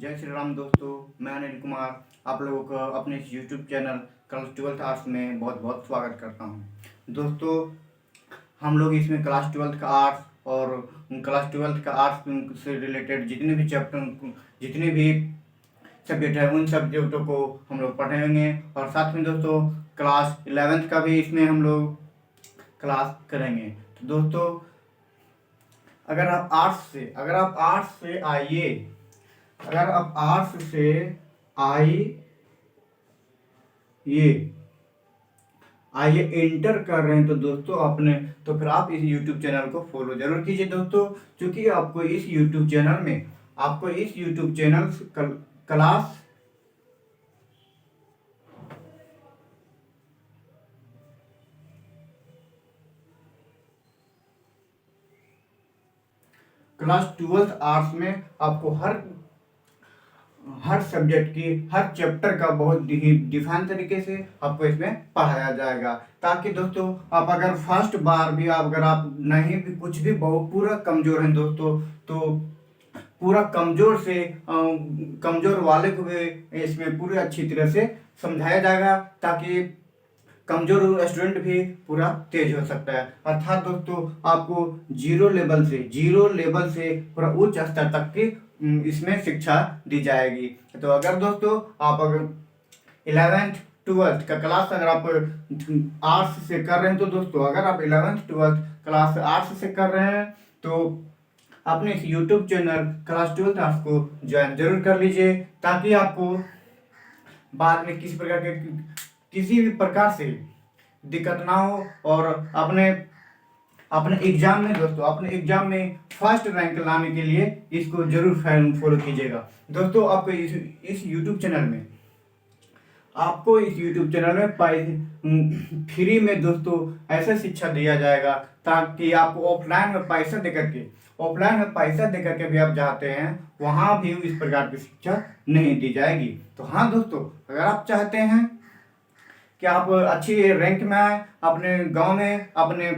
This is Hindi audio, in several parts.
जय श्री राम दोस्तों, मैं अनिल कुमार आप लोगों का अपने इस YouTube channel class 12th arts में बहुत बहुत स्वागत करता हूं। दोस्तों, हम लोग इसमें क्लास 12th का आर्ट्स और क्लास 12th का आर्ट्स से रिलेटेड जितने भी चैप्टर, जितने भी सब्जेक्ट है, उन सब्जेक्टों को हम लोग पढ़ेंगे और साथ में दोस्तों क्लास 11th का भी इसमें हम लोग क्लास करेंगे। तो दोस्तों, अगर आप आर्ट्स से आइए, अगर आप आर्ट्स से आइए इंटर कर रहे हैं तो दोस्तों अपने तो फिर आप इस YouTube चैनल को फॉलो जरूर कीजिए दोस्तों, क्योंकि आपको इस YouTube channel class 12th arts में आपको हर सब्जेक्ट की हर चैप्टर का बहुत ही डिफाइन तरीके से आपको इसमें पढ़ाया जाएगा, ताकि दोस्तों आप अगर फर्स्ट बार भी अगर आप नहीं भी कुछ भी बहुत पूरा कमजोर हैं दोस्तों, तो पूरा कमजोर वाले को भी इसमें पूरी अच्छी तरह से समझाया जाएगा, ताकि कमजोर स्टूडेंट भी पूरा तेज हो सकता है। अर्थात दोस्तों आपको जीरो लेवल से पूरा उच्च स्तर तक की इसमें शिक्षा दी जाएगी। तो अगर दोस्तों आप अगर 11th 12th का क्लास अगर आप आर्ट्स से कर रहे हैं, तो दोस्तों अगर आप 11th 12th क्लास आर्ट्स से कर रहे हैं तो अपने इस YouTube channel class 12th arts को ज्वाइन जरूर कर लीजिए, ताकि आपको बाद में किसी भी प्रकार से दिक्कत ना हो और अपने एग्जाम में फर्स्ट रैंक लाने के लिए इसको जरूर फॉलो कीजिएगा। दोस्तों, आपको इस यूट्यूब चैनल में फ्री में दोस्तों ऐसा शिक्षा दिया जाएगा, ताकि आपको ऑफलाइन में पैसा देकर के भी आप चाहते हैं वहां भी इस प्रकार की शिक्षा नहीं दी जाएगी। तो हाँ दोस्तों, अगर आप चाहते हैं कि आप अच्छी रैंक में आए, अपने गांव में, अपने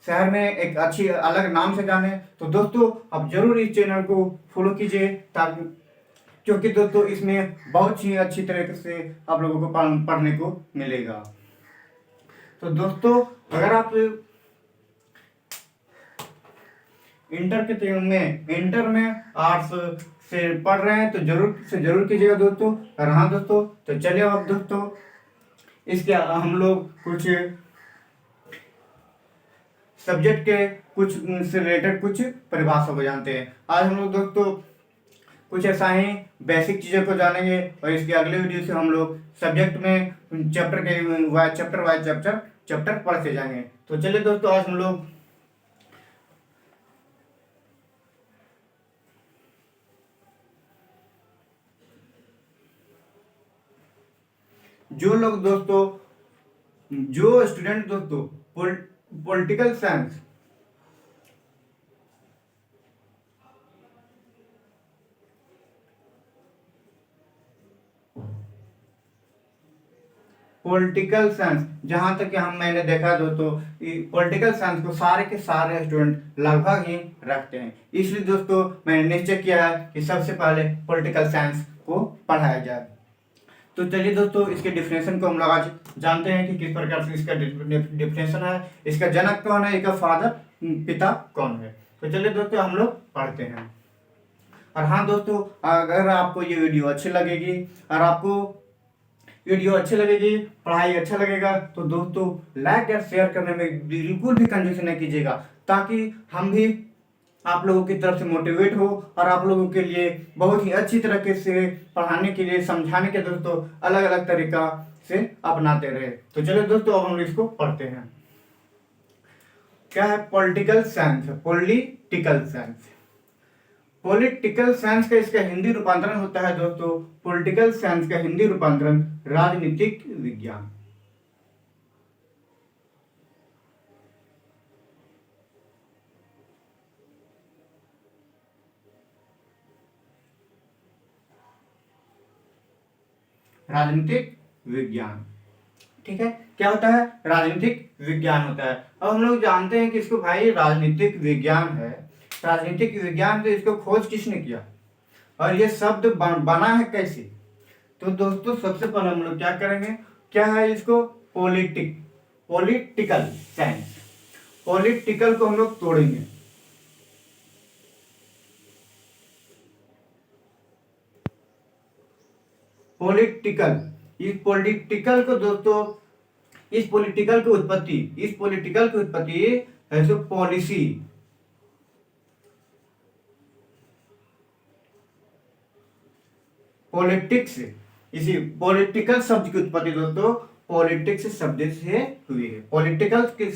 शहर में एक अच्छी अलग नाम से जाने, तो दोस्तों आप जरूर इस चैनल को फॉलो कीजिए, ताकि क्योंकि दोस्तों इसमें बहुत ही अच्छी तरीके से आप लोगों को पढ़ने को मिलेगा। तो दोस्तों, अगर आप इंटर में आर्ट्स से पढ़ रहे हैं तो जरूर कीजिएगा दोस्तों। और हाँ दोस्तों, तो चलिए अब दोस्तों इसके हम लोग कुछ सब्जेक्ट के कुछ से रिलेटेड कुछ परिभाषा को जानते हैं। आज हम लोग दोस्तों कुछ ऐसा ही बेसिक चीज़ों को जानेंगे, और इसके अगले वीडियो से हम लोग सब्जेक्ट में चैप्टर पढ़ते जाएंगे। तो चलिए दोस्तों, आज हम लोग जो स्टूडेंट दोस्तों पॉलिटिकल साइंस जहां तक कि मैंने देखा दोस्तों, पॉलिटिकल साइंस को सारे के सारे स्टूडेंट लगभग ही रखते हैं। इसलिए दोस्तों मैंने निश्चय किया है कि सबसे पहले पॉलिटिकल साइंस को पढ़ाया जाए। तो चलिए दोस्तों, इसके डिफिनेशन को हम लोग आज जानते हैं कि किस प्रकार से इसका डिफिनेशन है, इसका जनक कौन है, इसका फादर पिता कौन है। तो चलिए दोस्तों हम लोग पढ़ते हैं। और हाँ दोस्तों, अगर आपको ये वीडियो अच्छी लगेगी पढ़ाई अच्छा लगेगा, तो दोस्तों लाइक या शेयर करने में बिल्कुल भी कंजूसी नहीं कीजिएगा, ताकि हम भी आप लोगों की तरफ से मोटिवेट हो और आप लोगों के लिए बहुत ही अच्छी तरीके से पढ़ाने के लिए, समझाने के दोस्तों अलग अलग तरीका से अपनाते रहे। तो चलो दोस्तों, अब हम इसको पढ़ते हैं। क्या है पॉलिटिकल साइंस का इसका हिंदी रूपांतरण होता है दोस्तों, पॉलिटिकल साइंस का हिंदी रूपांतरण राजनीतिक विज्ञान। राजनीतिक विज्ञान, ठीक है, क्या होता है, राजनीतिक विज्ञान होता है। अब हम लोग जानते हैं कि इसको भाई राजनीतिक विज्ञान है, राजनीतिक विज्ञान, तो इसको खोज किसने किया। और ये शब्द बना है कैसे? तो दोस्तों सबसे पहले हम लोग क्या करेंगे, क्या है इसको, पॉलिटिकल साइंस। पॉलिटिकल को हम लोग तोड़ेंगे। पॉलिटिकल, इस पॉलिटिकल को दोस्तों, इस पॉलिटिकल की उत्पत्ति है सो पॉलिसी। पॉलिटिक्स, इसी पॉलिटिकल शब्द की उत्पत्ति दोस्तों पॉलिटिक्स शब्द से हुई है। पॉलिटिकल की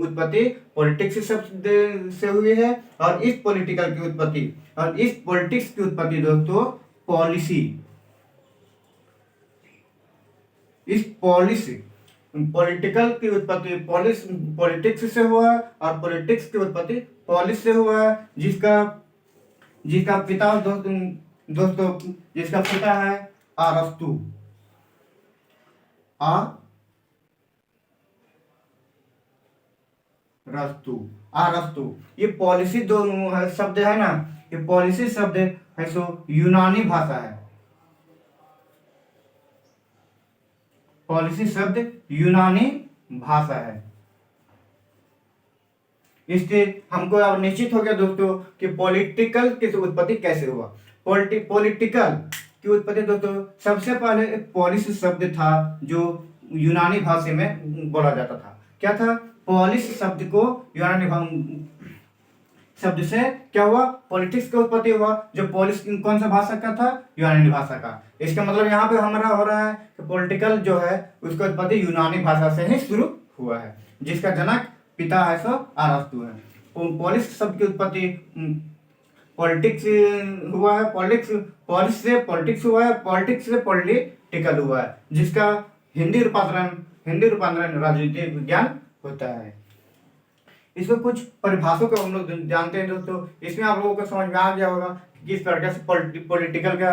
उत्पत्ति पॉलिटिक्स शब्द से हुई है, और इस पॉलिटिकल की उत्पत्ति और इस पॉलिटिक्स की उत्पत्ति दोस्तों पॉलिसी, इस पॉलिसी पॉलिटिकल की उत्पत्ति पॉलिटिक्स से हुआ है, और पॉलिटिक्स की उत्पत्ति पॉलिस से हुआ है, जिसका पिता दोस्तों जिसका पिता है अरस्तु। अरस्तु, ये पॉलिसी दो शब्द है ना, ये पॉलिसी शब्द है सो यूनानी भाषा है। पॉलिसी शब्द यूनानी भाषा है। इससे हमको अब निश्चित हो गया दोस्तों कि पॉलिटिकल की उत्पत्ति कैसे हुआ। पॉलिटिकल की उत्पत्ति दोस्तों सबसे पहले एक पॉलिस शब्द था जो यूनानी भाषा में बोला जाता था। क्या था? पॉलिस शब्द को यूनानी शब्द से क्या हुआ, पॉलिटिक्स का उत्पत्ति हुआ। जो पॉलिस कौन सा भाषा का था? यूनानी भाषा का। इसका मतलब यहाँ पे हमारा हो रहा है कि पॉलिटिकल जो है उसका उत्पत्ति यूनानी भाषा से ही शुरू हुआ है, जिसका जनक पिता है सो अरस्तु है। पॉलिस शब्द की उत्पत्ति पॉलिटिक्स हुआ है, पॉलिस से पॉलिटिक्स हुआ है, पॉलिटिक्स से पॉलिटिकल हुआ है, जिसका हिंदी रूपांतरण राजनीतिक विज्ञान होता है। इसमें कुछ परिभाषाओं को हम लोग जानते हैं दोस्तों। इसमें आप लोगों को समझ में आ गया होगा कि किस प्रकार से पॉलिटिकल का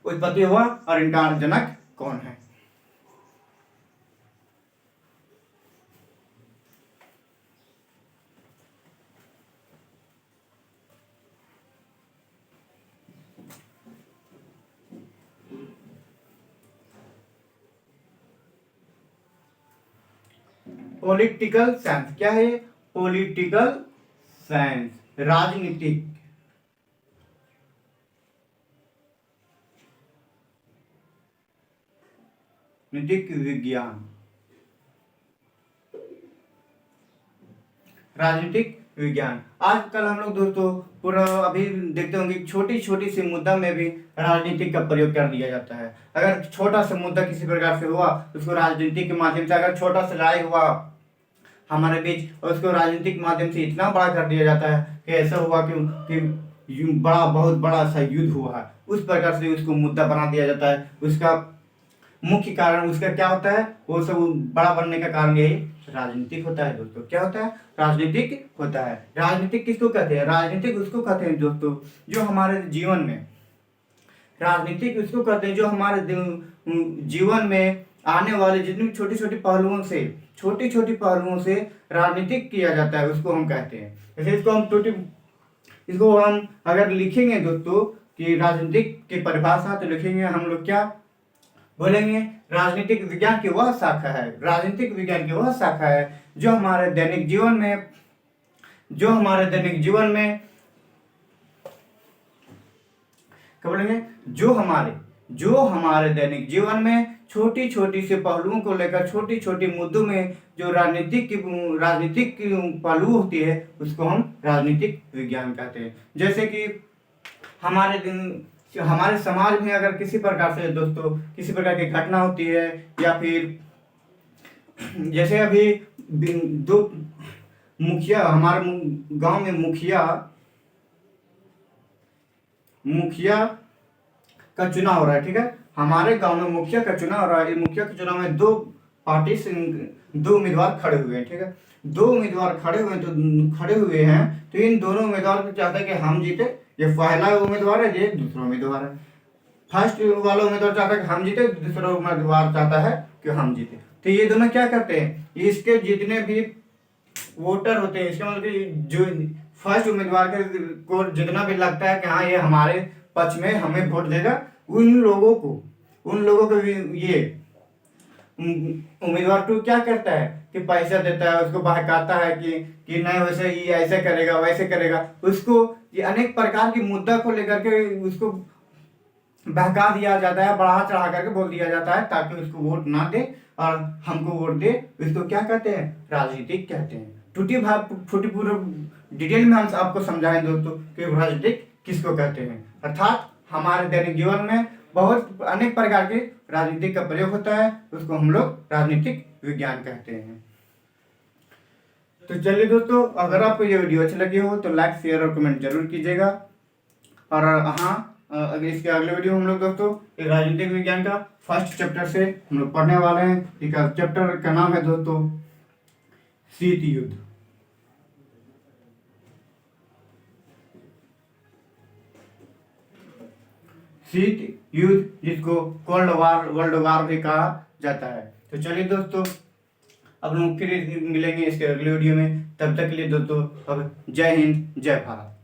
उत्पत्ति हुआ और इनका जनक कौन है। पॉलिटिकल साइंस क्या है? पॉलिटिकल साइंस राजनीतिक विज्ञान, राजनीतिक विज्ञान। आजकल हम लोग दोस्तों पूरा अभी देखते होंगे छोटी छोटी सी मुद्दा में भी राजनीतिक का प्रयोग कर दिया जाता है। अगर छोटा सा मुद्दा किसी प्रकार से हुआ उसको राजनीतिक के माध्यम से, अगर छोटा सा लड़ाई हुआ हमारे बीच और उसको राजनीतिक माध्यम से इतना बड़ा कर दिया जाता है कि ऐसा हुआ कि बहुत बड़ा सा युद्ध हुआ है, उस प्रकार से उसको मुद्दा बना दिया जाता है। उसका मुख्य कारण उसका क्या होता है? वो सब बड़ा बनने का कारण यही राजनीतिक होता है दोस्तों। क्या होता है? राजनीतिक होता है। राजनीतिक किसको कहते हैं? राजनीतिक उसको कहते हैं दोस्तों जो हमारे जीवन में, राजनीतिक उसको कहते हैं जो हमारे जीवन में आने वाले जितनी छोटी छोटी पहलुओं से राजनीतिक किया जाता है उसको हम कहते हैं। जैसे इसको हम अगर लिखेंगे दोस्तों कि राजनीतिक की परिभाषा, तो लिखेंगे हम लोग क्या बोलेंगे? राजनीतिक विज्ञान की वह शाखा है, राजनीतिक विज्ञान की वह शाखा है जो हमारे दैनिक जीवन में क्या बोलेंगे? जो हमारे दैनिक जीवन में छोटी छोटी से पहलुओं को लेकर, छोटी छोटी मुद्दों में जो राजनीतिक पहलू होती है उसको हम राजनीतिक विज्ञान कहते हैं। जैसे कि हमारे समाज में अगर किसी प्रकार से दोस्तों किसी प्रकार की घटना होती है, या फिर जैसे अभी दो मुखिया, हमारे गांव में मुखिया का चुनाव हो रहा है, ठीक है। हमारे गांव में मुखिया का चुनाव हो रहा है। मुखिया के चुनाव में दो पार्टी से दो उम्मीदवार खड़े हुए हैं, ठीक है। दो उम्मीदवार खड़े हुए हैं तो इन दोनों उम्मीदवार को चाहता है कि हम जीते। ये पहला उम्मीदवार है, ये दूसरा उम्मीदवार है। फर्स्ट वाला उम्मीदवार चाहता है कि हम जीते, दूसरा उम्मीदवार चाहता है कि हम जीते। तो ये दोनों क्या करते हैं? इसके जितने भी वोटर होते हैं, इसका मतलब जो फर्स्ट उम्मीदवार को जितना भी लगता है कि हाँ ये हमारे पक्ष में हमें वोट देगा, उन लोगों को भी ये उम्मीदवार टू क्या करता है कि पैसा देता है, उसको बहकाता है कि नहीं वैसे ये ऐसे करेगा वैसे करेगा, उसको ये अनेक प्रकार की मुद्दा को लेकर के उसको बहका दिया जाता है, बढ़ा चढ़ा करके बोल दिया जाता है ताकि उसको वोट ना दे और हमको वोट दे। इसको क्या कहते हैं? राजनीतिक कहते हैं। टूटी भाग फूटी पूरा डिटेल में हम आपको समझाएं दोस्तों कि राजनीतिक किसको कहते हैं। अर्थात हमारे दैनिक जीवन में बहुत अनेक प्रकार के राजनीतिक का प्रयोग होता है, उसको हम लोग राजनीतिक विज्ञान कहते हैं। तो चलिए दोस्तों, अगर आपको ये वीडियो अच्छी लगी हो तो लाइक शेयर और कमेंट जरूर कीजिएगा। और हाँ, अगर इसके अगले वीडियो हम लोग दोस्तों राजनीतिक विज्ञान का फर्स्ट चैप्टर से हम लोग पढ़ने वाले हैं। ठीक है, चैप्टर का नाम है दोस्तों शीत युद्ध। शीत युद्ध, जिसको कोल्ड वार, वर्ल्ड वार भी कहा जाता है। तो चलिए दोस्तों, अब लोग फिर मिलेंगे इसके अगले वीडियो में। तब तक के लिए दोस्तों अब जय हिंद, जय भारत।